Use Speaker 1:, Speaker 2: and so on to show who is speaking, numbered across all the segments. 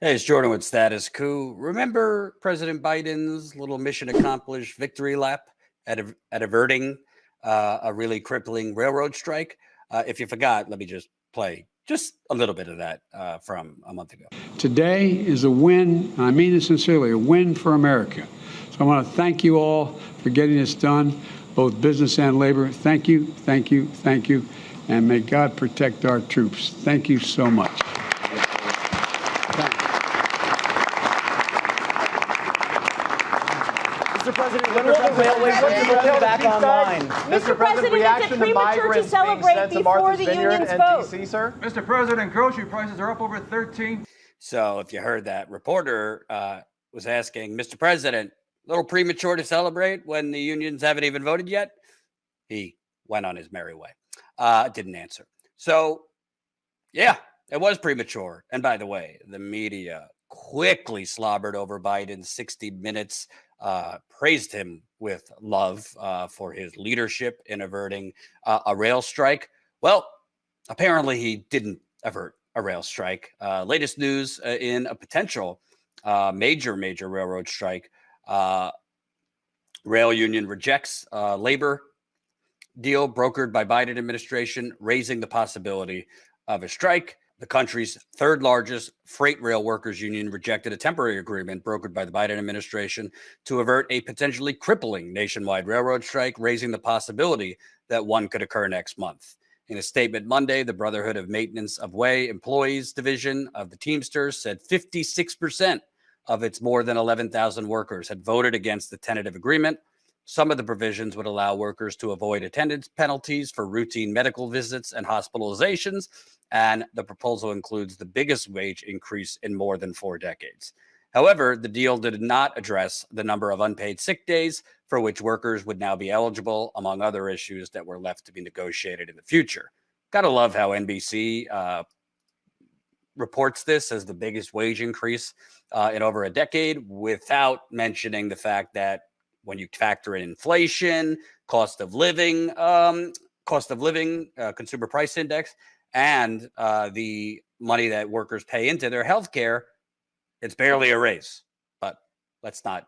Speaker 1: Hey, it's Jordan with Status Coup. Remember President Biden's little mission accomplished victory lap at averting a really crippling railroad strike? If you forgot, let me just play just a little bit of that from a month ago.
Speaker 2: Today is a win, and I mean this sincerely, a win for America. So I want to thank you all for getting this done, both business and labor. Thank you, thank you, thank you, and may God protect our troops. Thank you so much.
Speaker 3: Mr. President, when will the railway be back online?
Speaker 4: Mr. President, is it premature to celebrate before the unions vote?
Speaker 3: Sir?
Speaker 5: Mr. President, grocery prices are up over 13.
Speaker 1: So if you heard that, reporter was asking, Mr. President, a little premature to celebrate when the unions haven't even voted yet? He went on his merry way. Didn't answer. So, yeah, it was premature. And by the way, the media quickly slobbered over Biden's 60 Minutes, praised him with love for his leadership in averting a rail strike. Well, apparently he didn't avert a rail strike. Latest news in a potential major railroad strike. Rail union rejects labor deal brokered by Biden administration, raising the possibility of a strike. The country's third largest freight rail workers union rejected a temporary agreement brokered by the Biden administration to avert a potentially crippling nationwide railroad strike, raising the possibility that one could occur next month. In a statement Monday, the Brotherhood of Maintenance of Way Employees Division of the Teamsters said 56% of its more than 11,000 workers had voted against the tentative agreement. Some of the provisions would allow workers to avoid attendance penalties for routine medical visits and hospitalizations, and the proposal includes the biggest wage increase in more than 4 decades. However, the deal did not address the number of unpaid sick days for which workers would now be eligible, among other issues that were left to be negotiated in the future. Gotta love how NBC reports this as the biggest wage increase in over a decade, without mentioning the fact that when you factor in inflation, cost of living, consumer price index, and the money that workers pay into their health care, it's barely a raise. But let's not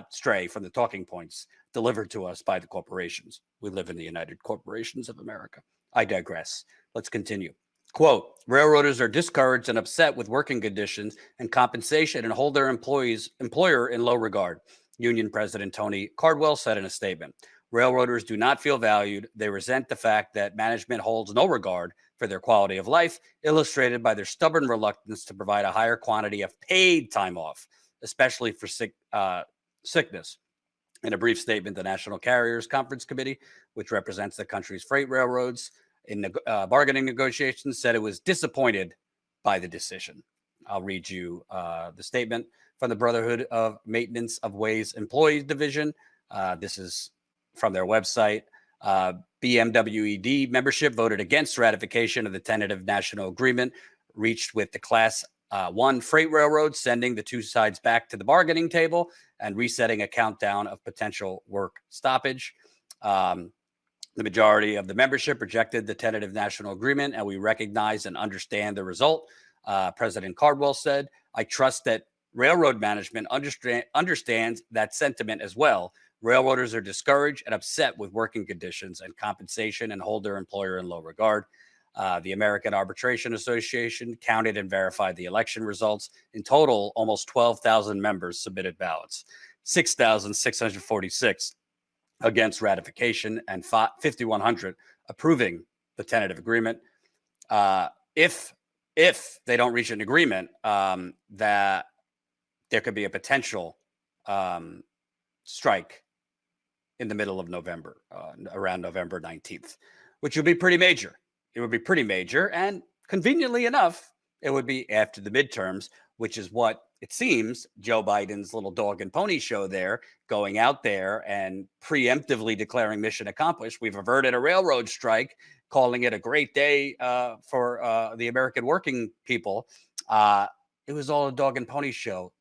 Speaker 1: stray from the talking points delivered to us by the corporations. We live in the United Corporations of America. I digress. Let's continue. Quote, railroaders are discouraged and upset with working conditions and compensation and hold their employer in low regard. Union President Tony Cardwell said in a statement, railroaders do not feel valued. They resent the fact that management holds no regard for their quality of life, illustrated by their stubborn reluctance to provide a higher quantity of paid time off, especially for sickness. In a brief statement, the National Carriers Conference Committee, which represents the country's freight railroads in the bargaining negotiations, said it was disappointed by the decision. I'll read you the statement from the Brotherhood of Maintenance of Ways Employees Division. This is from their website. BMWED membership voted against ratification of the tentative national agreement reached with the Class 1 freight railroads, sending the two sides back to the bargaining table and resetting a countdown of potential work stoppage. The majority of the membership rejected the tentative national agreement, and we recognize and understand the result. President Cardwell said, I trust that railroad management understands that sentiment as well. Railroaders are discouraged and upset with working conditions and compensation and hold their employer in low regard. The American Arbitration Association counted and verified the election results. In total, almost 12,000 members submitted ballots, 6,646 against ratification, and 5,100 approving the tentative agreement. If they don't reach an agreement, that there could be a potential strike in the middle of November, around November 19th, which would be pretty major. It would be pretty major. And conveniently enough, it would be after the midterms, which is what it seems Joe Biden's little dog and pony show there, going out there and preemptively declaring mission accomplished. We've averted a railroad strike, calling it a great day for the American working people. It was all a dog and pony show.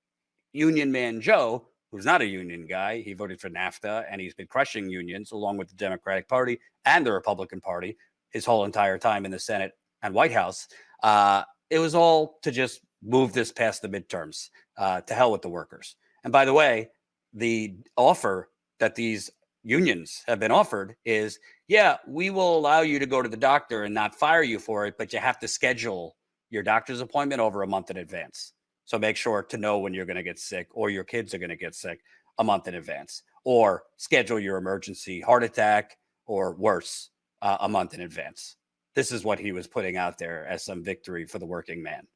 Speaker 1: Union man Joe, who's not a union guy, he voted for NAFTA, and he's been crushing unions along with the Democratic Party and the Republican Party his whole entire time in the Senate and White House. It was all to just move this past the midterms. To hell with the workers. And by the way, the offer that these unions have been offered is, yeah, we will allow you to go to the doctor and not fire you for it, but you have to schedule your doctor's appointment over a month in advance. So make sure to know when you're going to get sick or your kids are going to get sick a month in advance, or schedule your emergency heart attack or worse a month in advance. This is what he was putting out there as some victory for the working man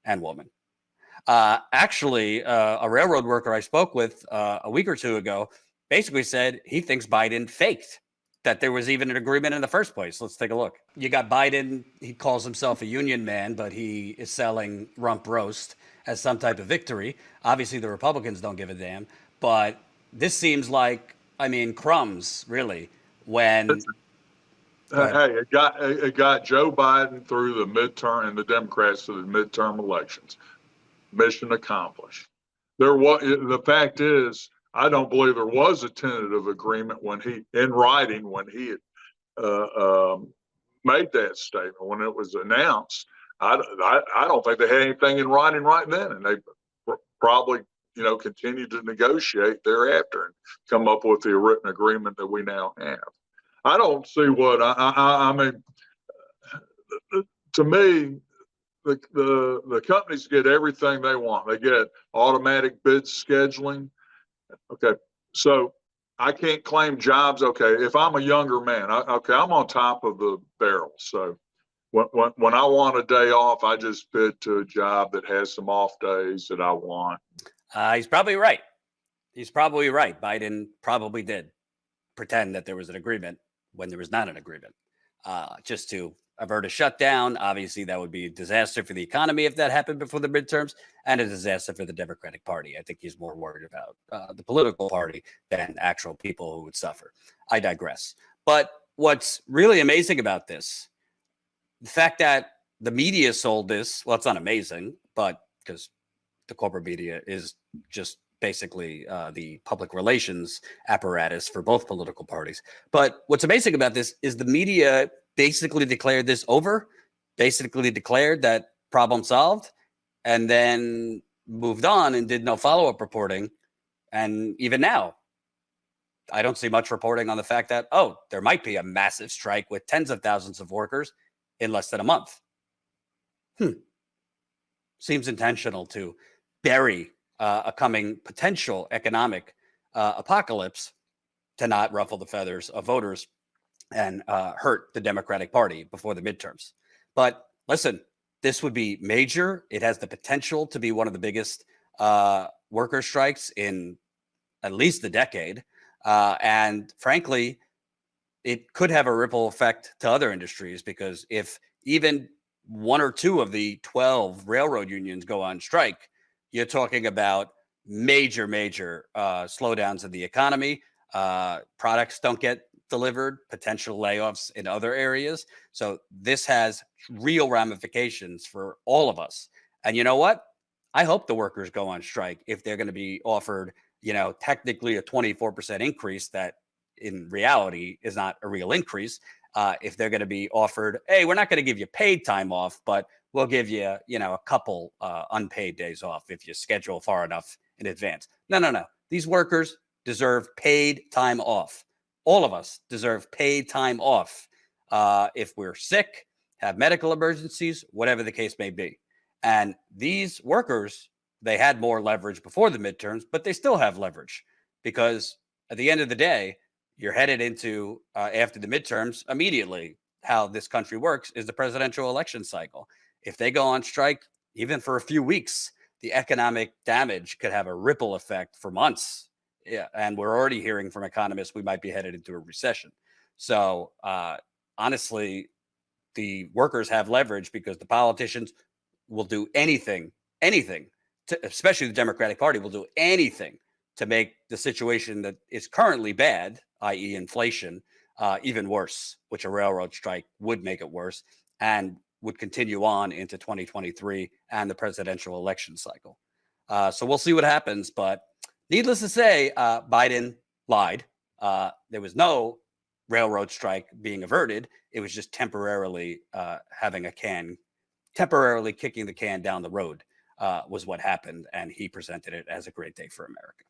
Speaker 1: and woman. Actually, a railroad worker I spoke with a week or two ago basically said he thinks Biden faked that there was even an agreement in the first place. Let's take a look. You got Biden. He calls himself a union man, but he is selling rump roast as some type of victory. Obviously, the Republicans don't give a damn. But this seems like, I mean, crumbs, really, when...
Speaker 6: Hey, it got Joe Biden through the midterm and the Democrats to the midterm elections. Mission accomplished. The fact is, I don't believe there was a tentative agreement when he had made that statement when it was announced. I don't think they had anything in writing right then, and they probably continued to negotiate thereafter and come up with the written agreement that we now have. I don't see what I mean. To me, the companies get everything they want. They get automatic bid scheduling. Okay, so I can't claim jobs. Okay, if I'm a younger man, I'm on top of the barrel. So when I want a day off, I just bid to a job that has some off days that I want.
Speaker 1: He's probably right. He's probably right. Biden probably did pretend that there was an agreement when there was not an agreement, just to avert a shutdown. Obviously, that would be a disaster for the economy if that happened before the midterms, and a disaster for the Democratic Party. I think he's more worried about the political party than actual people who would suffer. I digress. But what's really amazing about this, the fact that the media sold this, well, it's not amazing, but because the corporate media is just basically the public relations apparatus for both political parties. But what's amazing about this is the media basically declared this over, basically declared that problem solved, and then moved on and did no follow-up reporting. And even now, I don't see much reporting on the fact that, oh, there might be a massive strike with tens of thousands of workers in less than a month. Seems intentional to bury a coming potential economic apocalypse to not ruffle the feathers of voters and hurt the Democratic Party before the midterms. But listen, this would be major. It has the potential to be one of the biggest worker strikes in at least a decade. And frankly, it could have a ripple effect to other industries, because if even one or two of the 12 railroad unions go on strike, you're talking about major slowdowns in the economy. Products don't get delivered, potential layoffs in other areas. So this has real ramifications for all of us. And you know what? I hope the workers go on strike if they're going to be offered, technically a 24% increase that in reality is not a real increase. If they're going to be offered, hey, we're not going to give you paid time off, but we'll give you, a couple unpaid days off if you schedule far enough in advance. No. These workers deserve paid time off. All of us deserve paid time off if we're sick, have medical emergencies, whatever the case may be. And these workers, they had more leverage before the midterms, but they still have leverage, because at the end of the day, you're headed into after the midterms immediately. How this country works is the presidential election cycle. If they go on strike, even for a few weeks, the economic damage could have a ripple effect for months. Yeah, and we're already hearing from economists we might be headed into a recession. So honestly, the workers have leverage because the politicians will do anything, especially the Democratic Party will do anything to make the situation that is currently bad, i.e. inflation, even worse, which a railroad strike would make it worse and would continue on into 2023 and the presidential election cycle. So we'll see what happens. But needless to say, Biden lied. There was no railroad strike being averted. It was just temporarily kicking the can down the road was what happened, and he presented it as a great day for America.